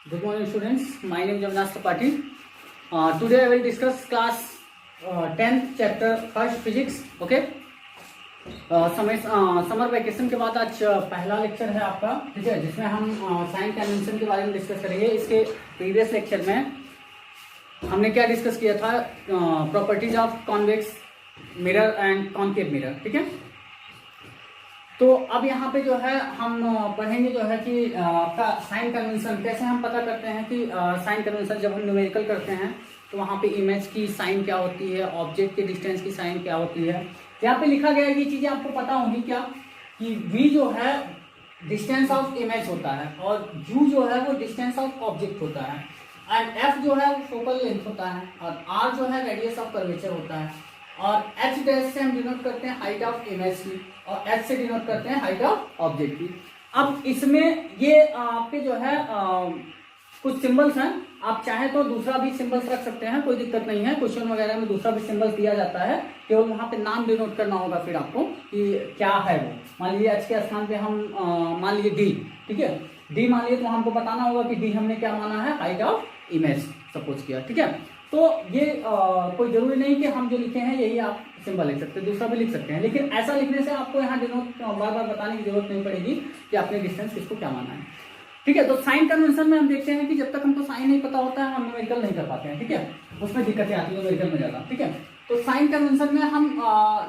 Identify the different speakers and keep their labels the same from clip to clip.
Speaker 1: Good morning, students. My name is Jamnas Tripathi. Today I will discuss class 10th chapter first physics. Okay. Summer vacation के बाद आज पहला lecture है आपका, ठीक है, जिसमें हम साइन कन्वेंशन के बारे में डिस्कस करेंगे। इसके प्रीवियस लेक्चर में हमने क्या डिस्कस किया था, properties of convex mirror and concave mirror, ठीक है। तो अब यहाँ पे जो है हम पढ़ेंगे जो है कि आपका साइन कन्वेंशन कैसे हम पता करते हैं कि साइन कन्वेंशन जब हम न्यूमेरिकल करते हैं तो वहाँ पे इमेज की साइन क्या होती है, ऑब्जेक्ट के डिस्टेंस की साइन क्या होती है। यहाँ पे लिखा गया है, ये चीजें आपको पता होंगी क्या, कि v जो है डिस्टेंस ऑफ इमेज होता है और u जो है वो डिस्टेंस ऑफ ऑब्जेक्ट होता है, एंड f जो है वो फोकल लेंथ होता है, और r जो है रेडियस ऑफ कर्वेचर होता है, और h डैश से हम डिनोट करते हैं हाइट ऑफ इमेज की, और h से डिनोट करते हैं हाइट ऑफ ऑब्जेक्ट की। अब इसमें ये आपके जो है कुछ सिंबल्स हैं, आप चाहे तो दूसरा भी सिंबल्स रख सकते हैं, कोई दिक्कत नहीं है। क्वेश्चन वगैरह में दूसरा भी सिंबल्स दिया जाता है, केवल वहां पे नाम डिनोट करना होगा फिर आपको कि क्या है वो। मान लीजिए h के स्थान पे हम मान लीजिए d, ठीक है, d मान लीजिए, तो हमको बताना होगा कि d हमने क्या माना है, हाइट ऑफ इमेज सपोज किया, ठीक है। तो ये कोई जरूरी नहीं कि हम जो लिखे हैं यही आप सिंबल लिख सकते हैं, दूसरा भी लिख सकते हैं, लेकिन ऐसा लिखने से आपको यहाँ डिनोट बार बार बताने की जरूरत नहीं पड़ेगी कि आपने डिस्टेंस किसको क्या माना है, ठीक है। तो साइन कन्वेंशन में हम देखते हैं कि जब तक हमको साइन नहीं पता होता है हम न्यूमेरिकल नहीं कर पाते हैं, ठीक है, उसमें दिक्कतें आती है न्यूमेरिकल में ज्यादा, ठीक है। तो साइन कन्वेंशन में हम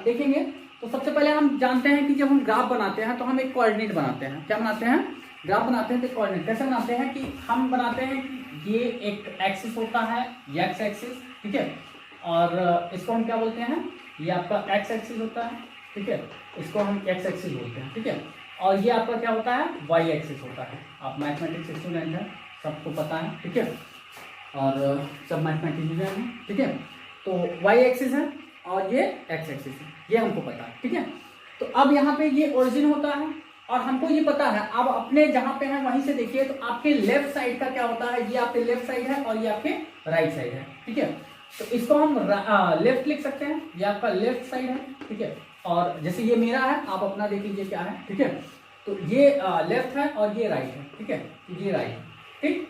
Speaker 1: देखेंगे तो सबसे पहले हम जानते हैं कि जब हम ग्राफ बनाते हैं तो हम एक कोऑर्डिनेट बनाते हैं। क्या बनाते हैं? ग्राफ बनाते हैं। तो कोऑर्डिनेट कैसे बनाते हैं कि हम बनाते हैं कि ये एक एक्सिस होता है, एक्स एक्सिस, ठीक है, और इसको हम क्या बोलते हैं, ये आपका एक्स एक्सिस होता है, ठीक है, इसको हम एक्स एक्सिस बोलते हैं, ठीक है, और ये आपका क्या होता है, वाई एक्सिस होता है। आप मैथमेटिक्स स्टूडेंट हैं, सबको पता है, ठीक है, और सब मैथमेटिशियन हैं, ठीक है। तो वाई एक्सिस है और ये एक्स एक्सिस है, ये हमको पता है, ठीक है। तो अब यहाँ पे ये ओरिजिन होता है और हमको ये पता है। अब अपने जहाँ पे है वहीं से देखिए तो आपके लेफ्ट साइड का क्या होता है, ये आपके लेफ्ट साइड है और ये आपके राइट साइड है, ठीक है। तो इसको हम लेफ्ट लिख सकते हैं, ये आपका लेफ्ट साइड है, ठीक है, और जैसे ये मेरा है, आप अपना देख लीजिए क्या है, ठीक है। तो ये लेफ्ट है और ये राइट है, ठीक है, तो ये राइट है, ठीक।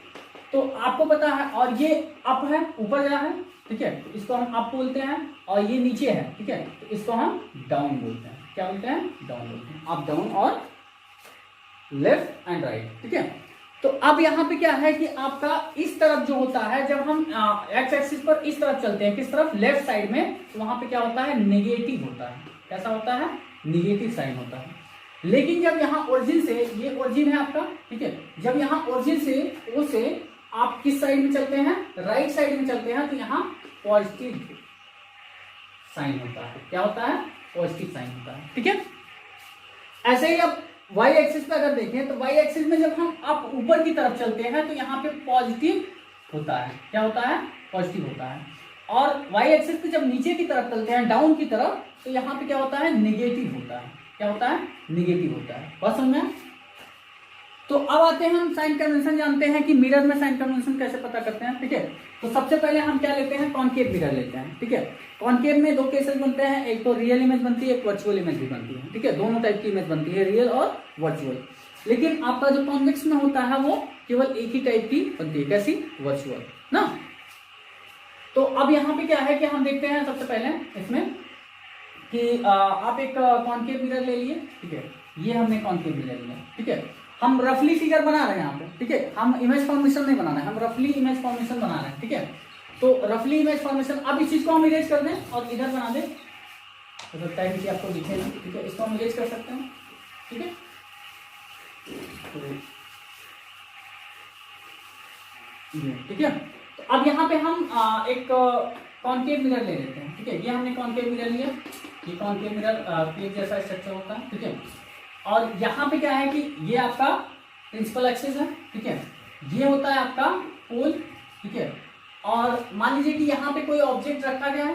Speaker 1: तो आपको पता है, और ये अप है, ऊपर जा है, ठीक है, तो इसको हम अप बोलते हैं, और ये नीचे है, ठीक है, तो इसको हम डाउन बोलते हैं। क्या बोलते हैं? डाउन बोलते हैं। अप डाउन और लेफ्ट एंड राइट, ठीक है। तो अब यहाँ पे क्या है कि आपका इस तरफ जो होता है, जब हम एक्स एक्सिस पर इस तरफ चलते हैं, किस तरफ, लेफ्ट साइड में, तो वहां पे क्या होता है, नेगेटिव होता है। कैसा होता है? नेगेटिव साइन होता है। लेकिन जब यहाँ ओरिजिन से, ये ओरिजिन है आपका, ठीक है, जब यहाँ ओरिजिन से ओ से आप किस साइड में चलते हैं, राइट साइड में चलते हैं, तो यहाँ पॉजिटिव साइन होता है। क्या होता है? पॉजिटिव साइन होता है, ठीक है। ऐसे ही अब वाई एक्सिस पे अगर देखें तो वाई एक्सिस में जब हम अप ऊपर की तरफ चलते हैं तो यहाँ पे पॉजिटिव होता है। क्या होता है? पॉजिटिव होता है। और वाई एक्सिस पे जब नीचे की तरफ चलते हैं, डाउन की तरफ, तो यहाँ पे क्या होता है, निगेटिव होता है। क्या होता है? निगेटिव होता है। बस समझ में? तो अब आते हैं, हम साइन कन्वेंशन जानते हैं कि मिरर में साइन कन्वेंशन कैसे पता करते हैं, ठीक है। तो सबसे पहले हम क्या लेते हैं, कॉनकेव मिरर लेते हैं, ठीक है। कॉनकेव में दो केसेस बनते हैं, एक तो रियल इमेज बनती है, एक वर्चुअल इमेज भी बनती है, ठीक है, दोनों टाइप की इमेज बनती है, रियल और वर्चुअल। लेकिन आपका जो कॉन्वेक्स में होता है वो केवल एक ही टाइप की बनती है। कैसी? वर्चुअल ना। तो अब यहाँ पे क्या है कि हम देखते हैं सबसे पहले इसमें कि आप एक कॉनकेव मिरर ले लिए, ठीक है, ये हमने कॉनकेव मिरर लिया, ठीक है। हम रफली फिगर बना रहे हैं यहाँ पे, ठीक है, हम इमेज फॉर्मेशन नहीं बना रहे हैं, हम रफली इमेज फॉर्मेशन बना रहे हैं, ठीक है। तो रफली इमेज फॉर्मेशन, अब इस चीज को हम इरेज कर दें और इधर बना दें, तो लगता है कि आपको दिखे ना, ठीक है, इसको हम इरेज कर सकते हैं, ठीक है। ठीक है, तो अब यहाँ पे हम एक कॉनकेव मिरर ले लेते हैं, ठीक है, ये हमने कॉनकेव मिरर लिया, ये कॉनकेव मिरर प्लेट जैसा स्ट्रक्चर होता है, ठीक है। और यहाँ पे क्या है कि ये आपका प्रिंसिपल एक्सिस है, ठीक है, ये होता है आपका पोल, ठीक है। और मान लीजिए कि यहाँ पे कोई ऑब्जेक्ट रखा गया है,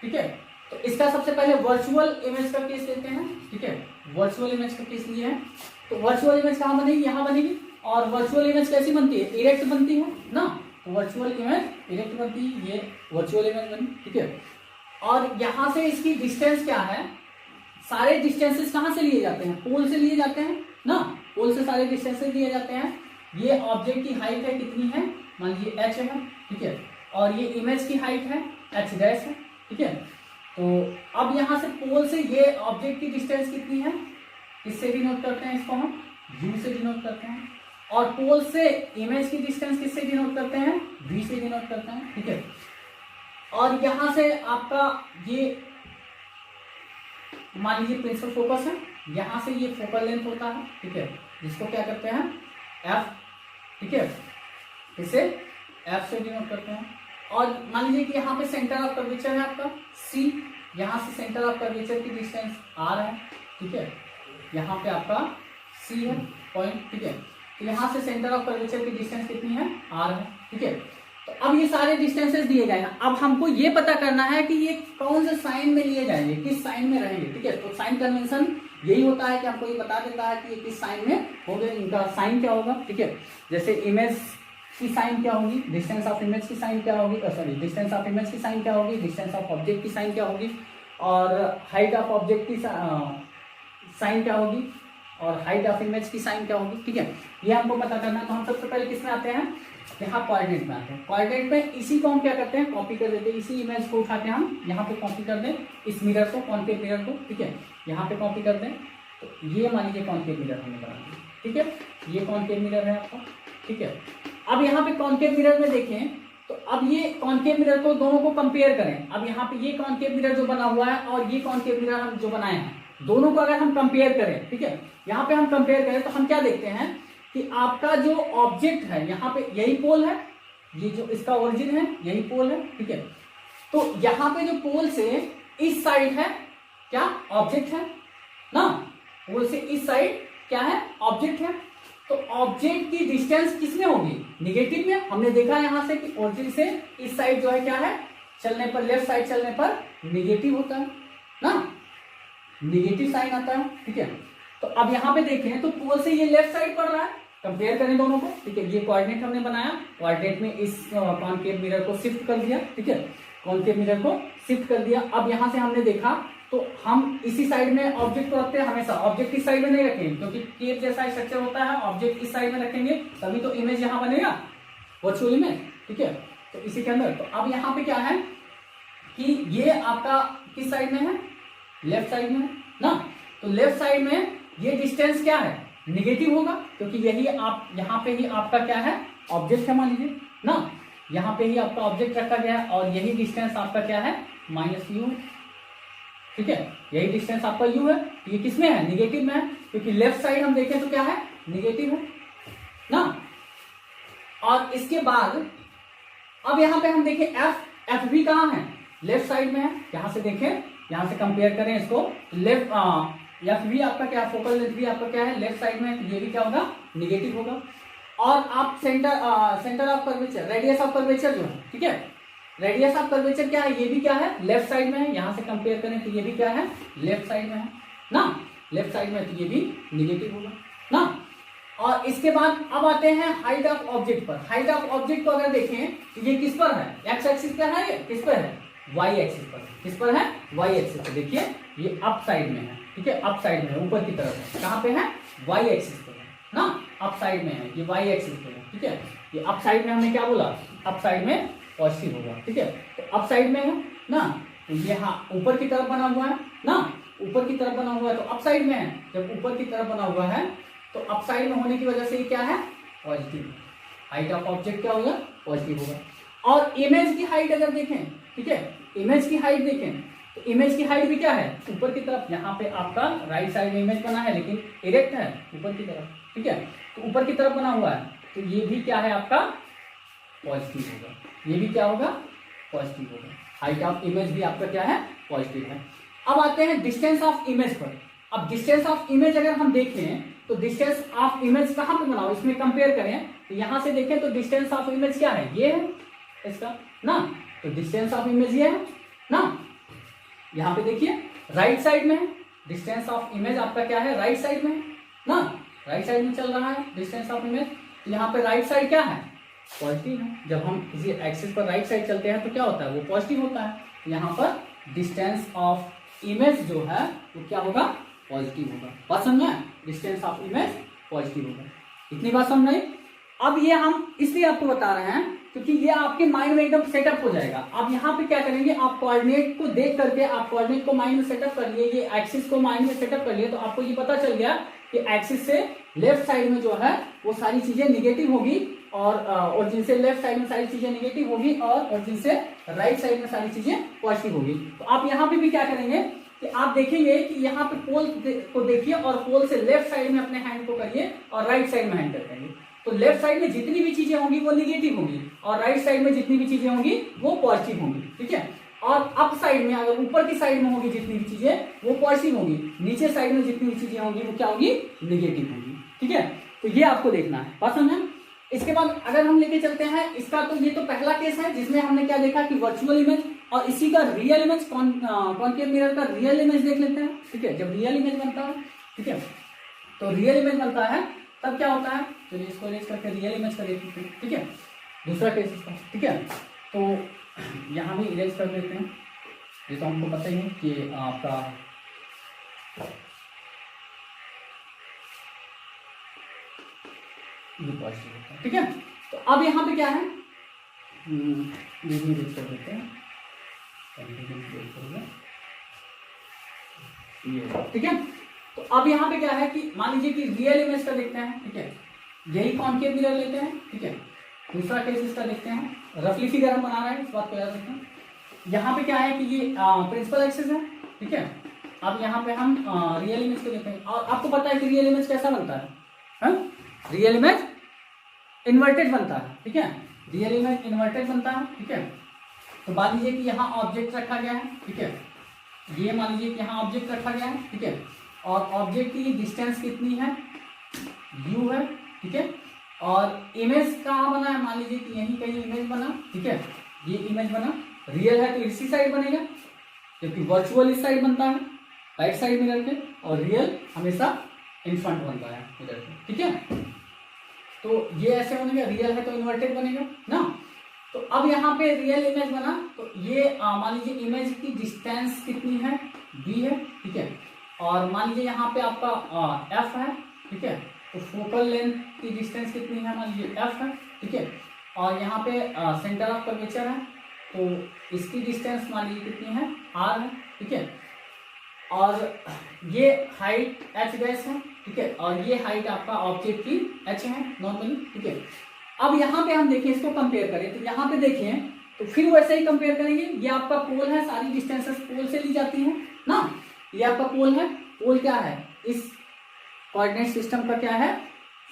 Speaker 1: ठीक है, तो इसका सबसे पहले वर्चुअल इमेज का केस लेते हैं, ठीक है, वर्चुअल इमेज का केस लिया है। तो वर्चुअल इमेज कहाँ बनेगी? यहाँ बनेगी। और वर्चुअल इमेज कैसी बनती है? इरेक्ट बनती है ना, तो वर्चुअल इमेज इरेक्ट बनती है, ये वर्चुअल इमेज बनी, ठीक है। और यहाँ से इसकी डिस्टेंस क्या है, सारे डिस्टेंसेस कहाँ से लिए जाते हैं? पोल से लिए जाते हैं ना, पोल से सारे डिस्टेंसेस लिए जाते हैं। ये ऑब्जेक्ट की हाइट है कितनी है, मान लीजिए h है, ठीक है, और ये इमेज की हाइट है h डैश है, ठीक है। तो अब यहाँ से पोल से ये ऑब्जेक्ट की डिस्टेंस कितनी है, किससे डिनोट करते हैं, इसको हम u से डिनोट करते हैं, और पोल से इमेज की डिस्टेंस किससे डिनोट करते हैं, v से डिनोट करते हैं, ठीक है। और यहाँ से आपका ये मान लीजिए प्रिंसिपल फोकस है, यहाँ से ये फोकल लेंथ होता है, ठीक है, जिसको क्या करते हैं f, ठीक है, इसे f से डिनोट करते हैं। और मान लीजिए कि यहाँ पे सेंटर ऑफ कर्वेचर है आपका c, यहाँ से सेंटर ऑफ कर्वेचर की डिस्टेंस r है, ठीक है, यहाँ पे आपका c है पॉइंट, ठीक है। तो यहाँ से सेंटर ऑफ कर्वेचर की डिस्टेंस कितनी है, r है, ठीक है। तो अब ये सारे डिस्टेंसेस दिए गए हैं, अब हमको ये पता करना है कि ये कौन से साइन में लिए जाएंगे, किस साइन में रहेंगे, ठीक है। तो साइन कन्वेंशन यही होता है कि आपको ये बता देता है कि ये किस साइन में होंगे, इनका साइन क्या होगा, ठीक है। जैसे इमेज की साइन क्या होगी, डिस्टेंस ऑफ इमेज की साइन क्या होगी, सॉरी डिस्टेंस ऑफ इमेज की साइन क्या होगी, डिस्टेंस ऑफ ऑब्जेक्ट की साइन क्या होगी, और हाइट ऑफ ऑब्जेक्ट की साइन क्या होगी, और हाइट ऑफ इमेज की साइन क्या होगी, ठीक है। ये हमको पता करना है। तो हम सबसे पहले किस में आते हैं, यहाँ कोऑर्डिनेट में आते हैं। कोऑर्डिनेट में इसी को हम क्या करते हैं, कॉपी कर देते हैं, इसी इमेज को उठा के हम यहाँ पे कॉपी कर दें, इस मिरर को, कॉन्केव मिरर को, ठीक है, यहाँ पे कॉपी कर दें। तो ये मान लीजिए कॉन्केव मिरर हमने बना दिया, ठीक है, ये कॉन्केव मिरर है आपका, ठीक है। अब यहाँ पे कॉन्केव मिरर में देखें तो अब ये कॉन्केव मिरर को दोनों को कंपेयर करें। अब यहाँ पे ये कॉन्केव मिरर जो बना हुआ है और ये कॉन्केव मिरर हम जो बनाए हैं, दोनों को अगर हम कंपेयर करें, ठीक है, यहाँ पे हम कंपेयर करें तो हम क्या देखते हैं कि आपका जो ऑब्जेक्ट है यहाँ पे यही पोल है, ये जो इसका ओरिजिन है यही पोल है, ठीक है। तो यहाँ पे जो पोल से इस साइड है क्या, ऑब्जेक्ट है ना, पोल से इस साइड क्या है, ऑब्जेक्ट है। तो ऑब्जेक्ट की डिस्टेंस किसमें होगी, निगेटिव में। हमने देखा यहाँ से कि ओरिजिन से इस साइड जो है क्या है, चलने पर, लेफ्ट साइड चलने पर निगेटिव होता है ना, निगेटिव साइन आता है, ठीक है। तो अब यहाँ पे देखें तो पोल से ये लेफ्ट साइड पड़ रहा है, कंपेयर करें दोनों को, ठीक है। ये कोऑर्डिनेट हमने बनाया, कोऑर्डिनेट में इस कॉन्केव मिरर को शिफ्ट कर दिया, ठीक है, कॉन्केव मिरर को शिफ्ट कर दिया। अब यहाँ से हमने देखा तो हम इसी साइड में ऑब्जेक्ट को रखते हैं हमेशा, ऑब्जेक्ट इस साइड में नहीं रखेंगे क्योंकि केव जैसा स्ट्रक्चर होता है, ऑब्जेक्ट इस साइड में रखेंगे तभी तो इमेज यहाँ बनेगा वर्चुअल इमेज, ठीक है। तो इसी के अंदर तो अब यहाँ पे क्या है कि ये आपका किस साइड में है, लेफ्ट साइड में है ना। तो लेफ्ट साइड में ये डिस्टेंस क्या है, निगेटिव होगा क्योंकि यही आप यहाँ पे ही आपका क्या है, ऑब्जेक्ट है मान लीजिए ना, यहाँ पे ही आपका ऑब्जेक्ट रखा गया है और यही डिस्टेंस आपका क्या है, -u, ठीक है, यही डिस्टेंस आपका u है। तो ये किसमें है, निगेटिव में है क्योंकि लेफ्ट साइड हम देखें तो क्या है, निगेटिव है ना। और इसके बाद अब यहाँ पे हम देखें एफ भी कहाँ है, लेफ्ट साइड में है। यहाँ से देखें, यहाँ से कंपेयर करें इसको, लेफ्ट एफ भी आपका क्या, फोकल लेंथ भी आपका क्या है, लेफ्ट साइड में है, तो ये भी क्या होगा, निगेटिव होगा। और आप centre of curvature, radius of curvature जो है, ठीक है, रेडियस ऑफ कर्वेचर क्या है, ये भी क्या है, लेफ्ट साइड में है। यहाँ से कंपेयर करें तो ये भी क्या है, लेफ्ट साइड में है ना, लेफ्ट साइड में है, तो ये भी निगेटिव होगा ना। और इसके बाद अब आते हैं हाइट ऑफ ऑब्जेक्ट पर। हाइट ऑफ ऑब्जेक्ट को अगर देखें तो ये किस पर है, एक्स एक्सिस पर है, ये किस पर है, वाई एक्सिस पर। किस पर है, वाई एक्सिस पर। देखिए ये अप साइड में है, ठीक है, अप साइड में है, ऊपर की तरफ है। कहाँ पे है, वाई एक्सिस पर है ना, अप साइड में है, ये वाई एक्सिस पर है, ठीक है। ये अप साइड में हमने क्या बोला, अप साइड में पॉजिटिव होगा, ठीक है। तो अप साइड में है ना, तो ये हाँ ऊपर की तरफ बना हुआ है ना, ऊपर की तरफ बना हुआ है तो अप साइड में है। जब ऊपर की तरफ बना हुआ है तो अप साइड में होने की वजह से ये क्या है, पॉजिटिव। हाइट ऑफ ऑब्जेक्ट क्या होगा, पॉजिटिव होगा। और इमेज की हाइट अगर देखें, ठीक है, इमेज की हाइट देखें तो इमेज की हाइट भी क्या है, ऊपर की तरफ। यहाँ पे आपका राइट साइड में इमेज बना है लेकिन इरेक्ट है ऊपर की तरफ, ठीक है, तो ऊपर की तरफ बना हुआ है तो ये भी क्या है आपका, पॉजिटिव होगा। ये भी क्या होगा, पॉजिटिव होगा। हाइट ऑफ इमेज भी आपका क्या है, पॉजिटिव है। अब आते हैं डिस्टेंस ऑफ इमेज पर। अब डिस्टेंस ऑफ इमेज अगर हम देखें तो डिस्टेंस ऑफ इमेज कहाँ पे बनाओ, इसमें कंपेयर करें तो यहाँ से देखें तो डिस्टेंस ऑफ इमेज क्या है, ये है इसका ना, तो डिस्टेंस ऑफ इमेज ये है ना। यहाँ पे देखिए राइट साइड में है, डिस्टेंस ऑफ इमेज आपका क्या है, राइट साइड में ना, राइट साइड में चल रहा है डिस्टेंस ऑफ इमेज। यहाँ पे राइट साइड क्या है, पॉजिटिव है। जब हम किसी एक्सिस पर राइट साइड चलते हैं तो क्या होता है, वो पॉजिटिव होता है। यहाँ पर डिस्टेंस ऑफ इमेज जो है वो क्या होगा, पॉजिटिव होगा। बात समझ में, डिस्टेंस ऑफ इमेज पॉजिटिव होगा। इतनी बात समझ में। अब ये हम इसलिए आपको बता रहे हैं क्योंकि ये आपके माइंड में एकदम सेटअप हो जाएगा। आप यहाँ पे क्या करेंगे, आप कोऑर्डिनेट को देख करके आप कोऑर्डिनेट को माइंड में सेटअप कर लिए, ये एक्सिस को माइंड में सेटअप कर लिए, तो आपको ये पता चल गया कि एक्सिस से लेफ्ट साइड में जो है वो सारी चीजें निगेटिव होगी और ओरिजिन से लेफ्ट साइड में सारी चीजें निगेटिव होगी और ओरिजिन से राइट साइड में सारी चीजें पॉजिटिव होगी। तो आप यहाँ पे भी क्या करेंगे कि आप देखेंगे कि यहाँ पे पोल को देखिए और पोल से लेफ्ट साइड में अपने हैंड को करिए और राइट साइड में हैंड करेंगे, तो लेफ्ट साइड में जितनी भी चीजें होंगी वो निगेटिव होंगी और राइट साइड में जितनी भी चीजें होंगी वो पॉजिटिव होंगी। ठीक है, और अप साइड में अगर ऊपर की साइड में होगी जितनी भी चीजें वो पॉजिटिव होंगी, नीचे साइड में जितनी भी चीजें होंगी वो क्या होगी, निगेटिव होगी। ठीक है, तो ये आपको देखना है, बात समझे। इसके बाद अगर हम लेके चलते हैं इसका, तो ये तो पहला केस है जिसमें हमने क्या देखा कि वर्चुअल इमेज, और इसी का रियल इमेज कॉनकेव मिरर का रियल इमेज देख लेते हैं। ठीक है, जब रियल इमेज बनता है, ठीक है, तो रियल इमेज बनता है तब क्या होता है, चलिए इसको इरेज करके रियल इमेज कर देते हैं। ठीक है, दूसरा केस इसका। ठीक है, तो यहाँ भी इरेज कर देते हैं, ये तो हमको पता ही है कि आपका ये पॉजिटिव होता है। ठीक है, तो अब यहाँ पे क्या है, ये भी इरेज कर देते हैं, ठीक है। तो अब यहाँ पे क्या है कि मान लीजिए कि रियल इमेज का देखते हैं। ठीक है, यही कॉनकेव मिरर लेते हैं। ठीक है, दूसरा केस इसका देखते हैं, रफली फिगर हम बना रहे हैं, इस बात को याद रखें। यहाँ पे क्या है कि ये प्रिंसिपल एक्सिस है। ठीक है, अब यहाँ पे हम रियल इमेज को देखते हैं, और आपको पता है कि रियल इमेज कैसा बनता है, रियल इमेज इन्वर्टेड बनता है। ठीक है, रियल इमेज इन्वर्टेड बनता है। ठीक है, तो मान लीजिए कि यहाँ ऑब्जेक्ट रखा गया है। ठीक है, ये मान लीजिए कि यहाँ ऑब्जेक्ट रखा गया है। ठीक है, और ऑब्जेक्ट की डिस्टेंस कितनी है, u है। ठीक है, और इमेज कहाँ बना है, मान लीजिए कि यहीं कहीं इमेज बना। ठीक है, ये इमेज बना, रियल है तो इसी साइड बनेगा क्योंकि वर्चुअल इस साइड बनता है राइट साइड मिरर के, और रियल हमेशा इन फ्रंट बनता है मिरर के। ठीक है, तो ये ऐसे बनेगा, रियल है तो इन्वर्टेड बनेगा ना। तो अब यहाँ पे रियल इमेज बना, तो ये मान लीजिए इमेज की डिस्टेंस कितनी है, b है। ठीक है, और मान लीजिए यहाँ पे आपका f है। ठीक है, तो फोकल लेंथ की डिस्टेंस कितनी है, मान लीजिए f है। ठीक है, और यहाँ पे सेंटर ऑफ कर्वेचर है, तो इसकी डिस्टेंस मान लीजिए कितनी है, r है। ठीक है, और ये हाइट h डैश है। ठीक है, और ये हाइट आपका ऑब्जेक्ट की h है नॉर्मली। ठीक है, अब यहाँ पे हम देखिए इसको कंपेयर करें, तो यहाँ पे देखिए तो फिर वैसे ही कंपेयर करेंगे। ये आपका पोल है, सारी डिस्टेंसेस पोल से ली जाती हैं ना, ये आपका पोल है। पोल क्या है, इस कोऑर्डिनेट सिस्टम का क्या है,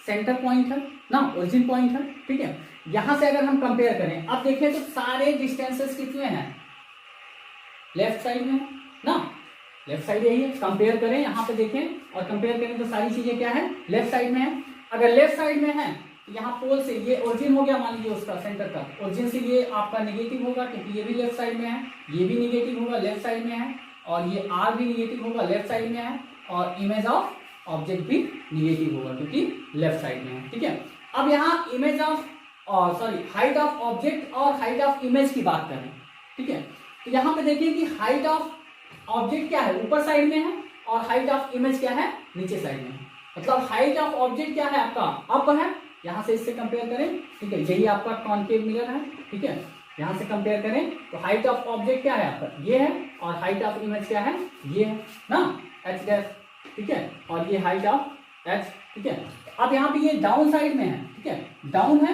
Speaker 1: सेंटर पॉइंट है ना, ओरिजिन पॉइंट है। ठीक है, यहां से अगर हम कंपेयर करें, अब देखें तो सारे डिस्टेंसेस कितने हैं, लेफ्ट साइड में ना, लेफ्ट साइड यही है। कंपेयर करें, यहाँ पे देखें और कंपेयर करें तो सारी चीजें क्या है, लेफ्ट साइड में है। अगर लेफ्ट साइड में है तो यहाँ पोल से ये ओरिजिन हो गया, मान लीजिए उसका सेंटर का, ओरिजिन से ये आपका नेगेटिव होगा क्योंकि ये भी लेफ्ट साइड में है, ये भी नेगेटिव होगा लेफ्ट साइड में है, और ये आर भी नेगेटिव होगा लेफ्ट साइड में है, और इमेज ऑफ ऑब्जेक्ट भी नेगेटिव होगा क्योंकि लेफ्ट साइड में है। ठीक है, अब यहाँ image of height of object और हाइट ऑफ इमेज की बात करें। ठीक है, तो यहाँ पे देखिए कि हाइट ऑफ ऑब्जेक्ट क्या है, ऊपर साइड में है, और हाइट ऑफ इमेज क्या है, नीचे साइड में है। मतलब हाइट ऑफ ऑब्जेक्ट क्या है आपका, अप है, यहां से इससे कंपेयर करें। ठीक है, यही आपका कॉनकेव मिरर है। ठीक है, यहां से कंपेयर करें तो हाइट ऑफ ऑब्जेक्ट क्या है आपका, ये है, और हाइट ऑफ इमेज क्या है, ये है ना, h डैश। ठीक है, और ये हाइट ऑफ h। ठीक है, अब यहाँ पे ये डाउन साइड में है। ठीक है, डाउन है,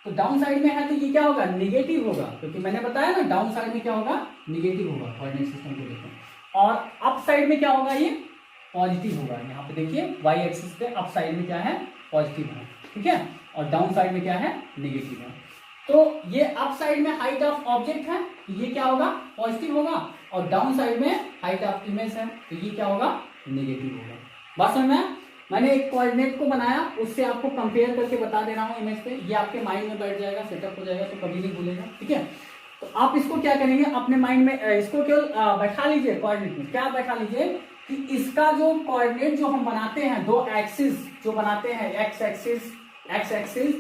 Speaker 1: तो डाउन साइड में है तो ये क्या होगा, निगेटिव होगा, क्योंकि मैंने बताया ना डाउन साइड में क्या होगा, निगेटिव होगा कोऑर्डिनेट सिस्टम को लेकर। और अप साइड में क्या होगा, ये पॉजिटिव होगा। यहाँ पे देखिए y एक्सिस पे अप साइड में क्या है, पॉजिटिव है। ठीक है, और डाउन साइड में क्या है, नेगेटिव है। तो ये अप साइड में हाइट ऑफ ऑब्जेक्ट है, ये क्या होगा, पॉजिटिव होगा, और डाउन साइड में हाइट ऑफ इमेज है, तो ये क्या होगा, नेगेटिव होगा। बात समझ में, मैंने एक कोऑर्डिनेट को बनाया, उससे आपको कंपेयर करके बता दे रहा हूँ इमेज पे, ये आपके माइंड में बैठ जाएगा, सेटअप हो जाएगा, तो कभी नहीं भूलेगा। ठीक है, तो आप इसको क्या करेंगे, अपने माइंड में इसको केवल बैठा लीजिए, कोऑर्डिनेट में क्या बैठा लीजिए कि इसका जो कोऑर्डिनेट जो हम बनाते हैं, दो एक्सिस जो बनाते हैं, एक्स एक्सिस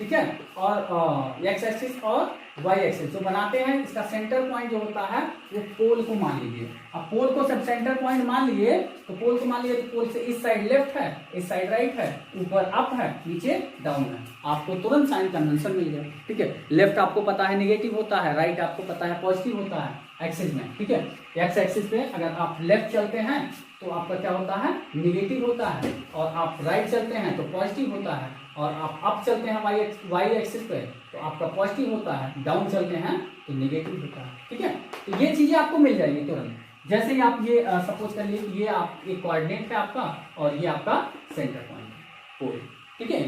Speaker 1: ठीक है, और एक्स एक्सिस और वाई एक्सिस जो बनाते हैं, इसका सेंटर पॉइंट जो होता है वो पोल को मान लीजिए। अब पोल को सब सेंटर पॉइंट मान लिए तो पोल को मान लिए तो पोल से इस साइड लेफ्ट है, इस साइड राइट है, ऊपर अप है, नीचे डाउन है, आपको तुरंत साइन कन्वेंशन मिल गया। ठीक है, लेफ्ट आपको पता है नेगेटिव होता है, राइट आपको पता है पॉजिटिव होता है एक्सिस में। ठीक है, एक्स एक्सिस पे अगर आप लेफ्ट चलते हैं तो आपका क्या होता है, नेगेटिव होता है, और आप राइट चलते हैं तो पॉजिटिव होता है, और आप अप चलते हैं वाई एक्सिस पे तो आपका पॉजिटिव होता है, डाउन चलते हैं तो नेगेटिव होता है। ठीक है, तो ये चीजें आपको मिल जाएगी तुरंत। जैसे ही आप ये सपोज कर लिए ये आप एक कोऑर्डिनेट है आपका और ये आपका सेंटर पॉइंट है पोल। ठीक है,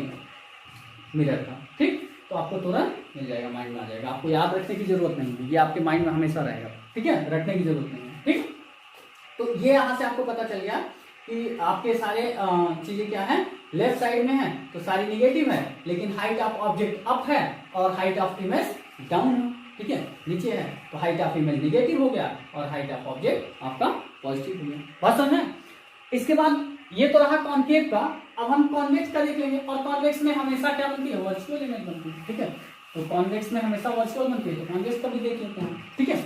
Speaker 1: मिरर का। ठीक, तो आपको तुरंत मिल जाएगा, माइंड में आ जाएगा, आपको याद रखने की जरूरत नहीं है, ये आपके माइंड में हमेशा रहेगा। ठीक है, रखने की जरूरत नहीं है। ठीक, तो ये यहाँ से आपको पता चल गया कि आपके सारे चीजें क्या है, लेफ्ट साइड में है तो सारी निगेटिव है, लेकिन हाइट ऑफ ऑब्जेक्ट अप है और हाइट ऑफ इमेज डाउन है। ठीक है, नीचे है तो हाइट ऑफ इमेज निगेटिव हो गया और हाइट ऑफ ऑब्जेक्ट आपका पॉजिटिव हो गया। बात समझ में? इसके बाद ये तो रहा कॉन्केव का, अब हम कॉन्वेक्स का देख लेंगे। और कॉन्वेक्स में हमेशा क्या बनती है, वर्चुअल इमेज बनती है। ठीक है, तो कॉन्वेक्स में हमेशा वर्चुअल बनती है, तो कॉन्वेक्स का भी देख लेते हैं। ठीक है,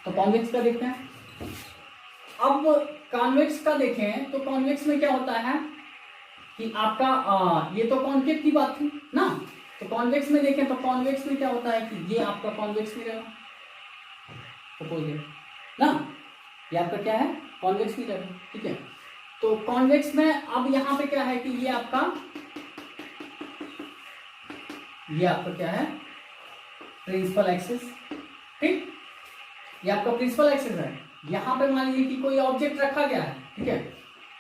Speaker 1: तो कॉन्वेक्स का देखते हैं। अब कॉन्वेक्स का देखें तो कॉन्वेक्स में क्या होता है कि आपका ये तो कॉन्केव की बात थी ना, तो कॉन्वेक्स में देखें तो कॉन्वेक्स में क्या होता है कि ये आपका कॉन्वेक्स मिरर सपोज ना, ये आपका क्या है, कॉन्वेक्स मिरर। ठीक है, तो कॉन्वेक्स में अब यहां पे क्या है कि ये आपका क्या है, प्रिंसिपल एक्सिस। ठीक, ये आपका प्रिंसिपल एक्सिस है। यहां पे मान लीजिए कि कोई ऑब्जेक्ट रखा गया है। ठीक है,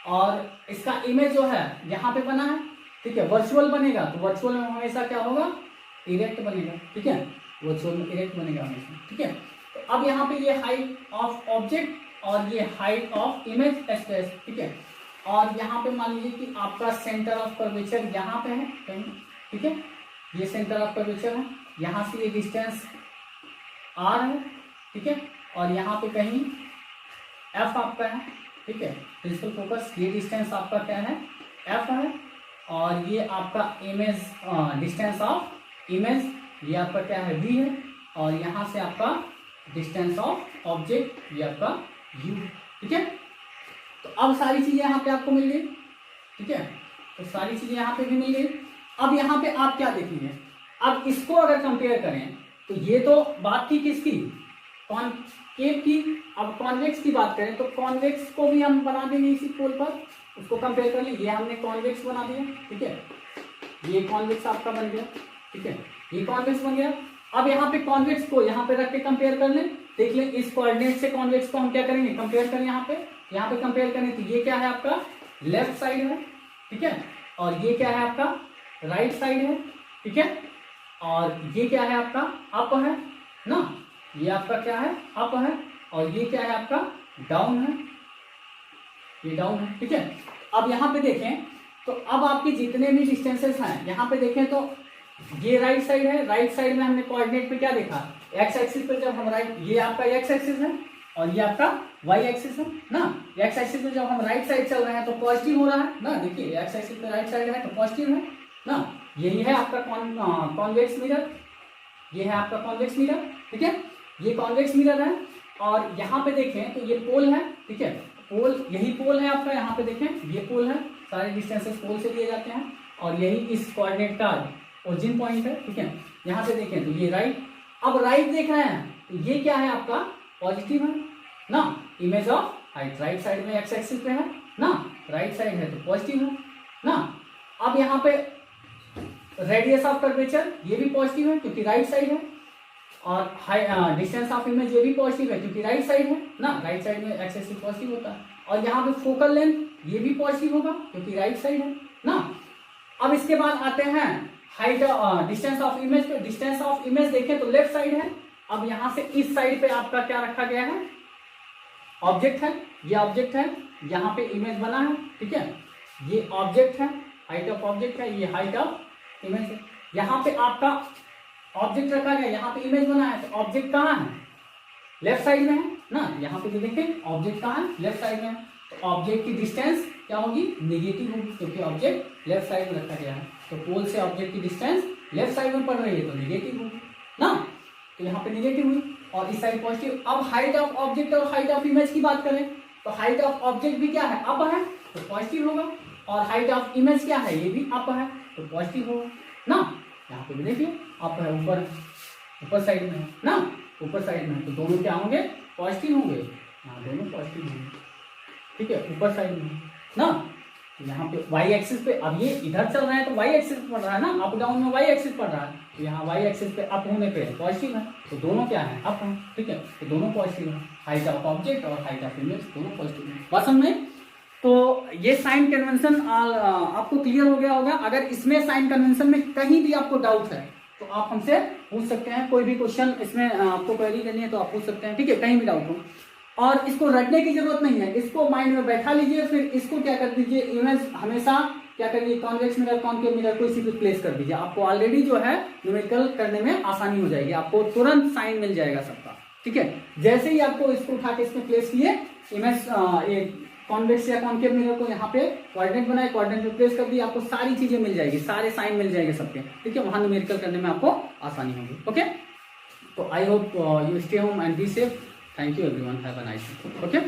Speaker 1: और इसका इमेज जो है यहाँ पे बना है। ठीक है, वर्चुअल बनेगा तो वर्चुअल में हमेशा क्या होगा, इरेक्ट बनेगा। ठीक है, वर्चुअल में इरेक्ट बनेगा हमेशा। ठीक है, तो अब यहाँ पे ये हाइट ऑफ ऑब्जेक्ट और ये हाइट ऑफ इमेज एक्सप्रेस। ठीक है, और यहाँ पे मान लीजिए कि आपका सेंटर ऑफ कर्वेचर यहाँ पे है कहीं। ठीक है, ये सेंटर ऑफ कर्वेचर है, यहाँ से ये डिस्टेंस r है। ठीक है, और यहाँ पे कहीं f आपका है। ठीक है, प्रिंसिपल फोकस, ये डिस्टेंस आपका क्या है, f है, और ये आपका इमेज डिस्टेंस ऑफ इमेज ये आपका क्या है, v है, और यहाँ से आपका डिस्टेंस ऑफ ऑब्जेक्ट ये आपका u। ठीक है, तो अब सारी चीजें यहाँ पे आपको मिल गई। ठीक है, तो सारी चीजें यहाँ पे भी मिल गई। अब यहाँ पे आप क्या देखेंगे, अब इसको अगर कंपेयर करें तो ये तो बात थी किसकी, कॉन्केव की। अब कॉन्वेक्स की बात करें तो कॉन्वेक्स को भी हम बना देंगे इसी पोल पर, उसको कंपेयर कर लीजिए। ये हमने कॉन्वेक्स बना दिया। ठीक है, ये कॉन्वेक्स आपका बन गया। ठीक है, ये कॉन्वेक्स बन गया। अब यहाँ पे कॉन्वेक्स को यहाँ पे रख के कंपेयर कर लें, देख लें इस कोऑर्डिनेट से कॉन्वेक्स को हम क्या करेंगे, कंपेयर करें। यहाँ पे कंपेयर करें तो ये क्या है आपका, लेफ्ट साइड है। ठीक है, और ये क्या है आपका, राइट साइड है। ठीक है, और ये क्या है आपका, अप है ना, ये आपका क्या है, अप है, और ये क्या है आपका, डाउन है, ये डाउन है। ठीक है, अब यहाँ पे देखें तो अब आपके जितने भी डिस्टेंसेस हैं यहाँ पे देखें तो ये राइट साइड है। राइट साइड में हमने कोऑर्डिनेट पे क्या देखा, एक्स एक्सिस पे जब हम राइट, ये आपका एक्स एक्सिस है और ये आपका वाई एक्सिस है ना। एक्स एक्सिस पे जब हम राइट साइड चल रहे हैं तो पॉजिटिव हो रहा है ना, देखिए एक्स एक्सिस पे राइट साइड है तो पॉजिटिव है ना। यही है आपका कॉन्वेक्स मिरर, ये है आपका कॉन्वेक्स मिरर। ठीक है, ये कॉन्वेक्स मिरर है, और यहाँ पे देखें तो ये पोल है। ठीक है, पोल, यही पोल है आपका, यहाँ पे देखें ये पोल है, सारे डिस्टेंसेस पोल से लिए जाते हैं, और यही इस कोऑर्डिनेट का ओरिजिन पॉइंट है। ठीक है, यहाँ पे देखें तो ये राइट, अब राइट देख रहे हैं तो ये क्या है आपका, पॉजिटिव है ना, image of height right side में एक्स एक्सिस पे है ना, राइट साइड है तो पॉजिटिव है ना। अब यहाँ पे रेडियस ऑफ कर्वेचर ये भी पॉजिटिव है क्योंकि राइट साइड है, और डिस्टेंस ऑफ इमेज ये भी पॉजिटिव है क्योंकि राइट साइड है ना, राइट साइड में एक्स एक्सिस पॉजिटिव होता है, और यहाँ पे फोकल लेंथ ये भी पॉजिटिव होगा क्योंकि राइट साइड है ना। अब इसके बाद आते हैं हाइट, डिस्टेंस ऑफ इमेज पे। डिस्टेंस ऑफ इमेज देखें तो लेफ्ट साइड है। अब यहां से इस साइड पे आपका क्या रखा गया है, ऑब्जेक्ट है, ये ऑब्जेक्ट है, यहाँ पे इमेज बना है। ठीक है, ये ऑब्जेक्ट है, हाइट ऑफ ऑब्जेक्ट है, ये हाइट ऑफ इमेज है। यहाँ पे आपका ऑब्जेक्ट रखा गया, यहाँ पे इमेज बना है, तो ऑब्जेक्ट कहाँ है, लेफ्ट साइड में है ना। यहाँ पे देखें ऑब्जेक्ट कहाँ है, लेफ्ट साइड में है, तो ऑब्जेक्ट की डिस्टेंस क्या होगी, नेगेटिव होगी क्योंकि ऑब्जेक्ट लेफ्ट साइड में रखा गया है। तो पोल से ऑब्जेक्ट की डिस्टेंस लेफ्ट साइड में पड़ रही है तो नेगेटिव होगी ना, तो यहाँ पे नेगेटिव हुई और इस साइड पॉजिटिव। अब हाइट ऑफ ऑब्जेक्ट और हाइट ऑफ इमेज की बात करें तो हाइट ऑफ ऑब्जेक्ट भी क्या है, अप है, तो पॉजिटिव होगा, और हाइट ऑफ इमेज क्या है, ये भी अप है, तो पॉजिटिव होगा ना। यहाँ पे भी देखिए अप है, ऊपर साइड में है ना, ऊपर साइड में, तो दोनों क्या होंगे, पॉजिटिव होंगे, यहाँ दोनों पॉजिटिव होंगे, ठीक है, ऊपर साइड में ना। यहाँ पे वाई एक्सिस पे, अब ये इधर चल रहा है तो वाई एक्सिस पे पड़ रहा है ना, अप डाउन में वाई एक्सिस पड़ रहा है, तो यहाँ वाई एक्सिस पे अप होने पे पॉजिटिव है, तो दोनों क्या है, अप है, ठीक है, तो दोनों पॉजिटिव है, हाइट ऑफ ऑब्जेक्ट और हाइट ऑफ इमेज दोनों पॉजिटिव है। बात समझ में? तो ये साइन कन्वेंशन आपको क्लियर हो गया होगा। अगर इसमें साइन कन्वेंशन में कहीं भी आपको डाउट है तो आप हमसे पूछ सकते हैं, कोई भी क्वेश्चन इसमें आपको क्वेरी करनी है तो आप पूछ सकते हैं, ठीक है, कहीं भी डाउट हो। और इसको रटने की जरूरत नहीं है, इसको माइंड में बैठा लीजिए, फिर इसको क्या कर दीजिए, इमेज हमेशा क्या करिए, कॉन्वेक्स मिरर कॉनकेव मिरर को इसी पे प्लेस कर दीजिए, आपको ऑलरेडी जो है न्यूमेरिकल करने में आसानी हो जाएगी, आपको तुरंत साइन मिल जाएगा सबका, ठीक है। जैसे ही आपको इसको उठा के इसमें प्लेस किए, इमेज कॉन्वेक्स या कॉनकेव मिरर को यहाँ पे कोऑर्डिनेट बनाए, कोऑर्डिनेट पे प्लेस कर दिए, आपको सारी चीजें मिल जाएगी, सारे साइन मिल जाएंगे सबके, ठीक है, वहां न्यूमेरिकल करने में आपको आसानी होगी। ओके, तो I hope you stay home and be safe. Thank you everyone. Have a nice day. Okay.